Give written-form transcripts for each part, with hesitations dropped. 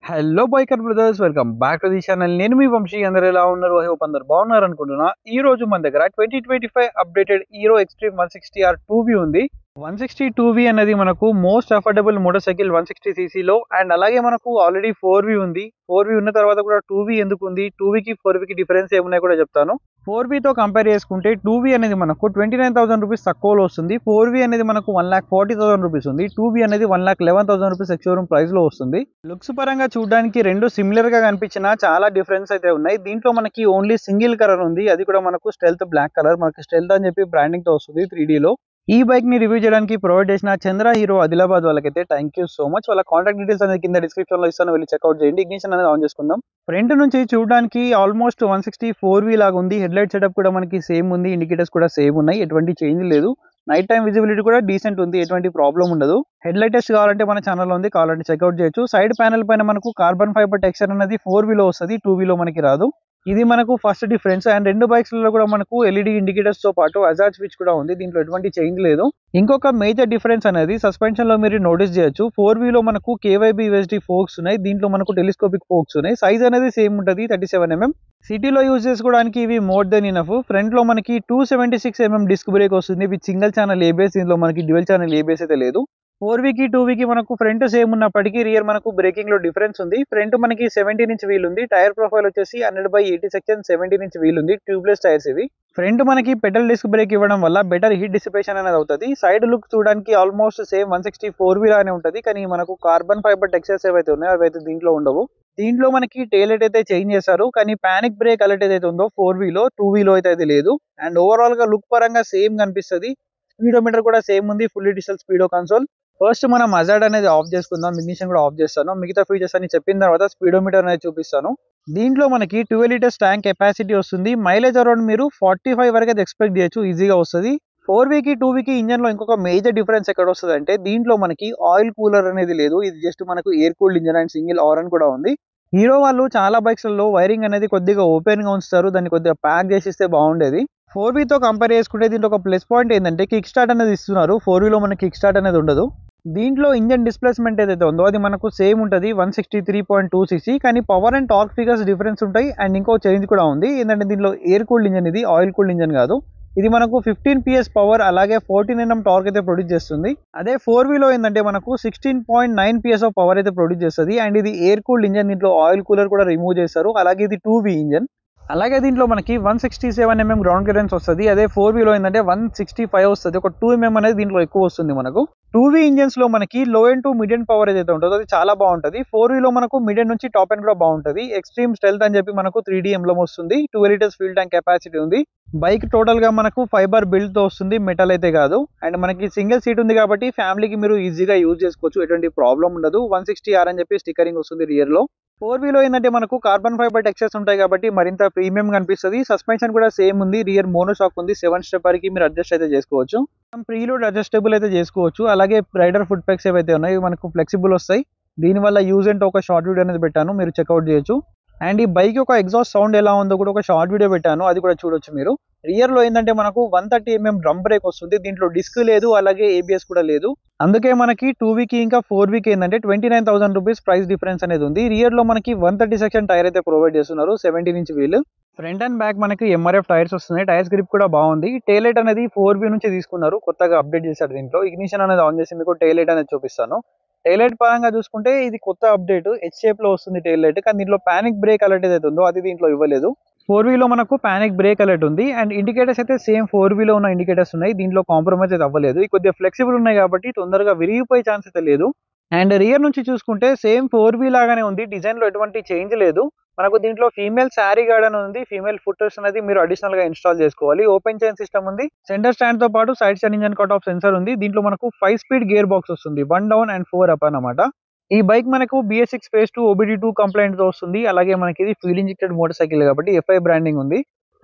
Hello biker brothers, welcome back to the channel. నేను మీ వంశీ. అందరు ఎలా ఉన్నారు? ఐ హోప్ అందరు బాగున్నారు అనుకుంటున్నా. ఈ రోజు మన దగ్గర 2025 updated hero extreme 160R 2V ఉంది. 160 2V అనేది మనకు most affordable motor cycle 160cc and అలాగే మనకు ఆల్రెడీ 4V ఉంది. 4V ఉన్న తర్వాత కూడా 2V ఎందుకు ఉంది, 2Vకి 4Vకి డిఫరెన్స్ ఏమున్నాయి కూడా చెప్తాను. 4Vతో కంపేర్ చేసుకుంటే 2V అనేది మనకు 29,000 రూపీస్ తక్కువలో వస్తుంది. 4V అనేది మనకు 1,40,000 రూపీస్ ఉంది. 2V అనేది 1,11,000 రూపీస్ ఎక్స్షోరూమ్ ప్రైస్ లో వస్తుంది. లుక్స్ పరంగా చూడడానికి రెండు సిమిలర్ గా కనిపించినా చాలా డిఫరెన్స్ అయితే ఉన్నాయి. దీంట్లో మనకి ఓన్లీ సింగిల్ కలర్ ఉంది, అది కూడా మనకు స్టెల్త్ బ్లాక్ కలర్. మనకి స్టెల్త్ అని చెప్పి బ్రాండింగ్ తో వస్తుంది 3D లో. ఈ బైక్ ని రివ్యూ చేయడానికి ప్రొవైడ్ చేసిన చంద్ర హీరో ఆదిలాబాద్ వాళ్ళకైతే థ్యాంక్ యూ సో మచ్. వాళ్ళ కాంటాక్ట్ డీటెయిల్స్ అనేది కింద డిస్క్రిప్షన్ లో ఇస్తాను, వెళ్ళి చెక్అౌట్ చేయండి. ఇగ్నిషన్ అనేది ఆన్ చేసుకుందాం. ఫ్రంట్ నుంచి చూడడానికి ఆల్మోస్ట్ 160 4V లాగా ఉంది. హెడ్ లైట్ సెటప్ కూడా మనకి సేమ్ ఉంది, ఇండికేటర్స్ కూడా సేమ్ ఉన్నాయి, ఎటువంటి చేంజ్ లేదు. నైట్ టైం విజిబిలిటీ కూడా డీసెంట్ ఉంది, ఎటువంటి ప్రాబ్లం ఉండదు. హెడ్ లైట్ టెస్ట్ కావాలంటే మన ఛానల్లో ఉంది, కావాలంటే చెక్అౌట్ చేయొచ్చు. సైడ్ ప్యానల్ పైన మనకు కార్బన్ ఫైబర్ టెక్స్చర్ అనేది 4V లో వస్తుంది, 2V లో మనకి రాదు. ఇది మనకు ఫస్ట్ డిఫరెన్స్. అండ్ రెండు బైక్స్ లో కూడా మనకు ఎల్ఈడి ఇండికేటర్స్ తో పాటు అజాజ్ స్విచ్ కూడా ఉంది, దీంట్లో ఎటువంటి చేంజ్ లేదు. ఇంకొక మేజర్ డిఫరెన్స్ అనేది సస్పెన్షన్ లో మీరు నోటీస్ చేయొచ్చు. 4V లో మనకు KYB USD ఫోక్స్ ఉన్నాయి, దీంట్లో మనకు టెలిస్కోపిక్ ఫోక్స్ ఉన్నాయి. సైజ్ అనేది సేమ్ ఉంటుంది, 37mm. సిటీలో యూజ్ చేసుకోవడానికి ఇవి మోర్ దెన్ ఇనఫ్. ఫ్రంట్ లో మనకి 276mm డిస్క్ బ్రేక్ వస్తుంది విత్ సింగిల్ ఛానల్ ABS, దీంట్లో మనకి డ్యూయల్ ఛానల్ ABS అయితే లేదు. 4Vకి 2Vకి మనకు ఫ్రంట్ సేమ్ ఉన్నప్పటికీ రియర్ మనకు బ్రేకింగ్ లో డిఫరెన్స్ ఉంది. ఫ్రంట్ మనకి 17" వీల్ ఉంది. టైర్ ప్రొఫైల్ వచ్చేసి 100/80 సెక్షన్ 17" వీల్ ఉంది, ట్యూబ్లెస్ టైర్స్ ఇవి. ఫ్రంట్ మనకి పెడల్ డిస్క్ బ్రేక్ ఇవ్వడం వల్ల బెటర్ హీట్ డిసిపేషన్ అనేది అవుతుంది. సైడ్ లుక్ చూడడానికి ఆల్మోస్ట్ సేమ్ 160 4V లానే ఉంటుంది, కానీ మనకు కార్బన్ ఫైబర్ టెక్స్చర్స్ ఏవైతే ఉన్నాయో అవైతే దీంట్లో ఉండవు. దీంట్లో మనకి టైల్ లైట్ అయితే చేంజ్ చేశారు, కానీ పానిక్ బ్రేక్ అలర్ట్ ఏదైతే ఉందో 4V లో 2V లో అయితే అది లేదు. అండ్ ఓవరాల్ గా లుక్ పరంగా సేమ్ కనిపిస్తుంది. స్పీడోమీటర్ కూడా సేమ్ ఉంది, fully digital speedo console. First మనం హజార్డ్ అనేది ఆఫ్ చేసుకుందాం, ఇగ్నిషన్ కూడా ఆఫ్ చేస్తాను. మిగతా ఫీచర్స్ అని చెప్పిన తర్వాత స్పీడోమీటర్ అనేది చూపిస్తాను. దీంట్లో మనకి 12 లీటర్స్ ట్యాంక్ కెపాసిటీ వస్తుంది. మైలేజ్ అరౌండ్ మీరు 45 వరకు అయితే ఎక్స్పెక్ట్ చేయొచ్చు, ఈజీగా వస్తుంది. 4Vకి 2Vకి ఇంజన్ లో ఇంకొక మేజర్ డిఫరెన్స్ ఎక్కడ వస్తుంది అంటే దీంట్లో మనకి ఆయిల్ కూలర్ అనేది లేదు. ఇది జస్ట్ మనకు air cooled engine and single Aaron కూడా ఉంది. హీరో వాళ్ళు చాలా బైక్స్ లలో వైరింగ్ అనేది కొద్దిగా ఓపెన్ గా ఉంచుతారు, దాన్ని కొద్దిగా ప్యాక్ చేసిస్తే బాగుండేది. 4Vతో కంపేర్ చేసుకుంటే దీంట్లో ఒక ప్లస్ పాయింట్ ఏంటంటే కిక్ స్టార్ట్ అనేది ఇస్తున్నారు. 4Vలో మనకి కిక్ స్టార్ట్ అనేది ఉండదు. దీంట్లో ఇంజన్ డిస్ప్లేస్మెంట్ ఏదైతే ఉందో అది మనకు సేమ్ ఉంటుంది, 163.2cc. కానీ power and torque figures difference ఉంటాయి. అండ్ ఇంకో చేంజ్ కూడా ఉంది ఏంటంటే దీంట్లో ఎయిర్ కూల్డ్ ఇంజన్, ఇది ఆయిల్ కూల్డ్ ఇంజన్ కాదు. ఇది మనకు 15 PS పవర్ అలాగే 14 Nm టార్క్ అయితే ప్రొడ్యూస్ చేస్తుంది. అదే 4Vలో ఏంటంటే మనకు 16.9 PS ఆఫ్ పవర్ అయితే ప్రొడ్యూస్ చేస్తుంది. అండ్ ఇది ఎయిర్ కూల్డ్ ఇంజన్, దీంట్లో ఆయిల్ కూలర్ కూడా రిమూవ్ చేస్తారు. అలాగే ఇది 2V ఇంజన్. అలాగే దీంట్లో మనకి 167mm గ్రౌండ్ క్లియరెన్స్ వస్తుంది. అదే 4Vలో ఏంటంటే 165 వస్తుంది, ఒక 2mm అనేది దీంట్లో ఎక్కువ వస్తుంది మనకు. 2V ఇంజన్స్ లో మనకి లో end to mid end power ఏదైతే ఉంటుందో అది చాలా బాగుంటుంది. 4Vలో మనకు మిడ్ ఎండ్ నుంచి టాప్ ఎండ్ కూడా బాగుంటుంది. ఎక్స్ట్రీమ్ స్టెల్త్ అని చెప్పి మనకు 3D ఎంబ్లమ్ వస్తుంది. 12 లీటర్స్ ఫ్యూల్ ట్యాంక్ కెపాసిటీ ఉంది. బైక్ టోటల్ గా మనకు ఫైబర్ బిల్డ్ తో వస్తుంది, మెటల్ అయితే కాదు. అండ్ మనకి సింగిల్ సీట్ ఉంది కాబట్టి ఫ్యామిలీకి మీరు ఈజీగా యూజ్ చేసుకోవచ్చు, ఎటువంటి ప్రాబ్లం ఉండదు. 160R అని చెప్పి స్టిక్కరింగ్ వస్తుంది రియర్ లో. 4Vలో ఏంటంటే మనకు కార్బన్ ఫైబర్ టెక్స్చర్స్ ఉంటాయి కాబట్టి మరింత ప్రీమియం కనిపిస్తుంది. సస్పెన్షన్ కూడా సేమ్ ఉంది, రియర్ మోనోషాక్ ఉంది. 7 స్టెప్పర్ కి మీరు అడ్జస్ట్ అయితే చేసుకోవచ్చు. ప్రీలోడ్ అడ్జస్టబుల్ అయితే చేసుకోవచ్చు. అలాగే రైడర్ ఫుట్ పెక్స్ ఏవైతే ఉన్నాయో మనకు ఫ్లెక్సిబుల్ వస్తాయి. దీనివల్ల యూజ్ అండ్ ఒక షార్ట్ వీడియో అనేది పెట్టాను, మీరు చెక్అౌట్ చేయొచ్చు. అండ్ ఈ బైక్ యొక్క ఎగ్జాస్ట్ సౌండ్ ఎలా ఉందో కూడా ఒక షార్ట్ వీడియో పెట్టాను, అది కూడా చూడొచ్చు మీరు. రియర్ లో ఏంటంటే మనకు 130mm డ్రమ్ బ్రేక్ వస్తుంది. దీంట్లో డిస్క్ లేదు, అలాగే ABS కూడా లేదు. అందుకే మనకి 2Vకి ఇంకా 4Vకి ఏంటంటే 29,000 రూపీస్ ప్రైస్ డిఫరెన్స్ అనేది ఉంది. రియర్ లో మనకి 130 సెక్షన్ టైర్ అయితే ప్రొవైడ్ చేస్తున్నారు, 17" వీల్. ఫ్రంట్ అండ్ బ్యాక్ మనకి MRF టైర్స్ వస్తున్నాయి, టైర్స్ గ్రిప్ కూడా బాగుంది. టైల్ లైట్ అనేది 4V నుంచి తీసుకున్నారు, కొత్తగా అప్డేట్ చేశారు దీంట్లో. ఇగ్నిషన్ అనేది ఆన్ చేసి మీకు టైల్ లైట్ అనేది చూపిస్తాను. టైల్ లైట్ పరంగా చూసుకుంటే ఇది కొత్త అప్డేట్, H షేప్ లో వస్తుంది టైల్ లైట్. కానీ దీంట్లో పానిక్ బ్రేక్ అలర్ట్ ఏదైతే ఉందో అది దీంట్లో ఇవ్వలేదు. 4Vలో మనకు పానిక్ బ్రేక్ అలర్ట్ ఉంది. అండ్ ఇండికేటర్స్ అయితే సేమ్ 4Vలో ఉన్న ఇండికేటర్స్ ఉన్నాయి, దీంట్లో కాంప్రమైజ్ అయితే అవ్వలేదు. ఇది కొద్దిగా ఫ్లెక్సిబుల్ ఉన్నాయి కాబట్టి తొందరగా విరిగిపోయే ఛాన్స్ అయితే లేదు. అండ్ రియర్ నుంచి చూసుకుంటే సేమ్ 4V లాగానే ఉంది, డిజైన్ లో ఎటువంటి చేంజ్ లేదు. మనకు దీంట్లో ఫీమేల్ శారీ గార్డ్ అని ఉంది, ఫీమేల్ ఫుటర్స్ అనేది మీరు అడిషనల్ గా ఇన్స్టాల్ చేసుకోవాలి. ఓపెన్ చైన్ సిస్టమ్ ఉంది, సెంటర్ స్టాండ్ తో పాటు side stand engine cut off sensor ఉంది. దీంట్లో మనకు 5 స్పీడ్ గేర్ బాక్స్ వస్తుంది, 1 డౌన్ అండ్ 4 అప్ అన్నమాట. ఈ బైక్ మనకు BS6 Phase 2 OBD2 కంప్లైంట్ తో వస్తుంది. అలాగే మనకి ఇది ఫ్యూల్ ఇంజెక్టెడ్ మోటార్ సైకిల్ కాబట్టి FI బ్రాండింగ్ ఉంది.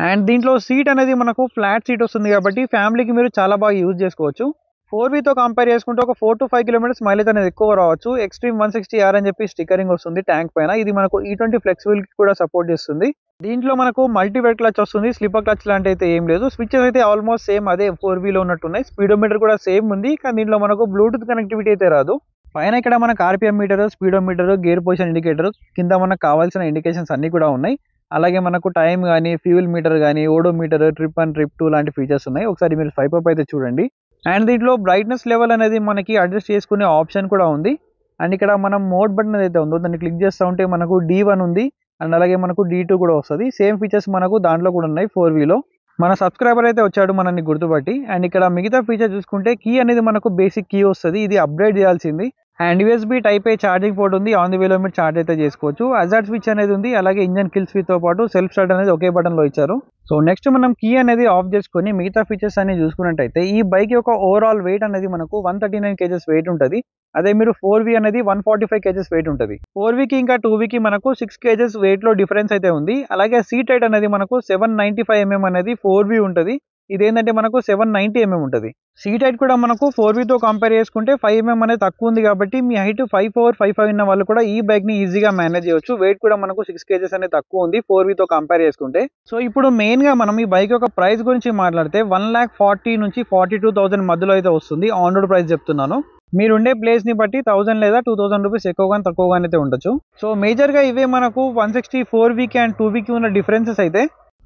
అండ్ దీంట్లో సీట్ అనేది మనకు ఫ్లాట్ సీట్ వస్తుంది కాబట్టి ఫ్యామిలీకి మీరు చాలా బాగా యూజ్ చేసుకోవచ్చు. 4Vతో కంపేర్ చేసుకుంటే ఒక 4 to 5 కిలోమీటర్స్ మైలేజ్ అనేది ఎక్కువ రావచ్చు. ఎక్స్ట్రీమ్ 160R అని చెప్పి స్టిక్కరింగ్ వస్తుంది ట్యాంక్ పైన. ఇది మనకు E20 ఫ్లెక్సిబుల్ కి కూడా సపోర్ట్ చేస్తుంది. దీంట్లో మనకు మల్టీవెట్ క్లచ్ వస్తుంది, స్లిప్పర్ క్లచ్ లాంటి అయితే ఏం లేదు. స్విచెస్ అయితే ఆల్మోస్ట్ సేమ్ అదే 4Vలో ఉన్నట్టున్నాయి. స్పీడోమీటర్ కూడా సేమ్ ఉంది, కానీ దీంట్లో మనకు బ్లూటూత్ కనెక్టివిటీ అయితే రాదు. పైన ఇక్కడ మనకు RPM meter, speedometer, gear position indicator, కింద మనకు కావాల్సిన ఇండికేషన్స్ అన్నీ కూడా ఉన్నాయి. అలాగే మనకు టైం కానీ, ఫ్యూయల్ మీటర్ కానీ, ఓడోమీటర్, ట్రిప్ 1 ట్రిప్ 2 లాంటి ఫీచర్స్ ఉన్నాయి. ఒకసారి మీరు స్వైప్ అప్ అయితే చూడండి. అండ్ దీంట్లో బ్రైట్నెస్ లెవెల్ అనేది మనకి అడ్జస్ట్ చేసుకునే ఆప్షన్ కూడా ఉంది. అండ్ ఇక్కడ మనం మోడ్ బటన్ ఏదైతే ఉందో దాన్ని క్లిక్ చేస్తూ ఉంటే మనకు D1 ఉంది. అండ్ అలాగే మనకు D2 కూడా వస్తుంది. సేమ్ ఫీచర్స్ మనకు దాంట్లో కూడా ఉన్నాయి 4Vలో. మన సబ్స్క్రైబర్ అయితే వచ్చాడు మనల్ని గుర్తుపట్టి. అండ్ ఇక్కడ మిగతా ఫీచర్ చూసుకుంటే కీ అనేది మనకు బేసిక్ కీ వస్తుంది. ఇది అప్గ్రేడ్ చేయాల్సింది. And USB type A charging port ఉంది. ఆన్ ది వేలో మీరు ఛార్జ్ అయితే చేసుకోవచ్చు. హజార్డ్ స్విచ్ అనేది ఉంది. అలాగే ఇంజన్ కిల్ స్విచ్ తో పాటు సెల్ఫ్ స్టార్ట్ అనేది ఒకే బటన్ లో ఇచ్చారు. సో నెక్స్ట్ మనం కీ అనేది ఆఫ్ చేసుకొని మిగతా ఫీచర్స్ అన్ని చూసుకున్నట్టయితే ఈ బైక్ యొక్క ఓవరాల్ వెయిట్ అనేది మనకు 139 kgs వెయిట్ ఉంటుంది. అదే మీరు 4V అనేది 145 kgs వెయిట్ ఉంటుంది. 4Vకి ఇంకా 2Vకి మనకు 6 kgs వెయిట్ లో డిఫరెన్స్ అయితే ఉంది. అలాగే సీట్ హైట్ అనేది మనకు 795 mm అనేది 4V ఉంటుంది. ఇదేంటంటే మనకు 790 mm ఉంటుంది. సీట్ హైట్ కూడా మనకు 4Vతో కంపేర్ చేసుకుంటే 5 mm అనేది తక్కువ ఉంది కాబట్టి మీ హైట్ 5'4", 5'5" ఉన్న వాళ్ళు కూడా ఈ బైక్ ని ఈజీగా మేనేజ్ చేయొచ్చు. వెయిట్ కూడా మనకు 6 kgs అనేది తక్కువ ఉంది 4Vతో కంపేర్ చేసుకుంటే. సో ఇప్పుడు మెయిన్ గా మనం ఈ బైక్ యొక్క ప్రైస్ గురించి మాట్లాడితే 1,40,000 నుంచి 42,000 మధ్యలో అయితే వస్తుంది. ఆన్ రోడ్ ప్రైస్ చెప్తున్నాను. మీరుండే ప్లేస్ ని బట్టి 1000 లేదా 2000 రూపీస్ ఎక్కువగా తక్కువగానే అయితే ఉండొచ్చు. సో మేజర్ గా ఇవే మనకు 160 4Vకి అండ్ 2Vకి ఉన్న డిఫరెన్సెస్ అయితే.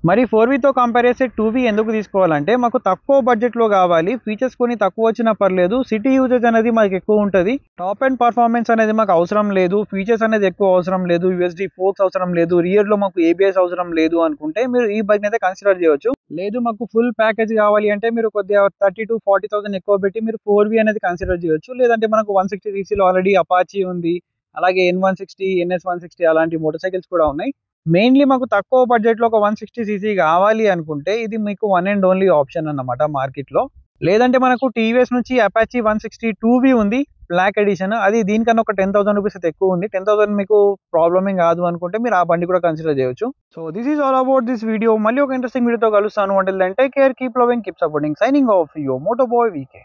మరి 4Vతో కంపేర్ చేస్తే 2V ఎందుకు తీసుకోవాలంటే మాకు తక్కువ బడ్జెట్లో కావాలి. ఫీచర్స్ కొన్ని తక్కువ వచ్చినా పర్లేదు. సిటీ యూజెస్ అనేది మాకు ఎక్కువ ఉంటుంది. టాప్ అండ్ పర్ఫార్మెన్స్ అనేది మాకు అవసరం లేదు. ఫీచర్స్ అనేది ఎక్కువ అవసరం లేదు. USB ఫోర్క్స్ అవసరం లేదు. రియర్ లో మాకు ABS అవసరం లేదు అనుకుంటే మీరు ఈ బైక్ అయితే కన్సిడర్ చేయొచ్చు. లేదు మాకు ఫుల్ ప్యాకేజ్ కావాలి అంటే మీరు కొద్దిగా 30 to 40,000 ఎక్కువ పెట్టి మీరు 4V అనేది కన్సిడర్ చేయొచ్చు. లేదంటే మనకు 160cc ఆల్రెడీ అపాచీ ఉంది. అలాగే N160, NS160 అలాంటి మోటార్ సైకిల్స్ కూడా ఉన్నాయి. మెయిన్లీ మాకు తక్కువ బడ్జెట్లో ఒక 160cc కావాలి అనుకుంటే ఇది మీకు వన్ అండ్ ఓన్లీ ఆప్షన్ అన్నమాట మార్కెట్లో. లేదంటే మనకు టీవీఎస్ నుంచి అపాచీ 160 2V ఉంది బ్లాక్ ఎడిషన్. అది దీనికన్నా ఒక 10,000 రూపీస్ అయితే ఎక్కువ ఉంది. 10,000 మీకు ప్రాబ్లమ్ ఏం కాదు అనుకుంటే మీరు ఆ బండి కూడా కన్సిడర్ చేయొచ్చు. So this is all about this video. మళ్ళీ ఒక ఇంట్రెస్టింగ్ వీడియోతో కలుస్తాను. అంటే take care, keep loving, keep supporting. Signing off your moto boy VK.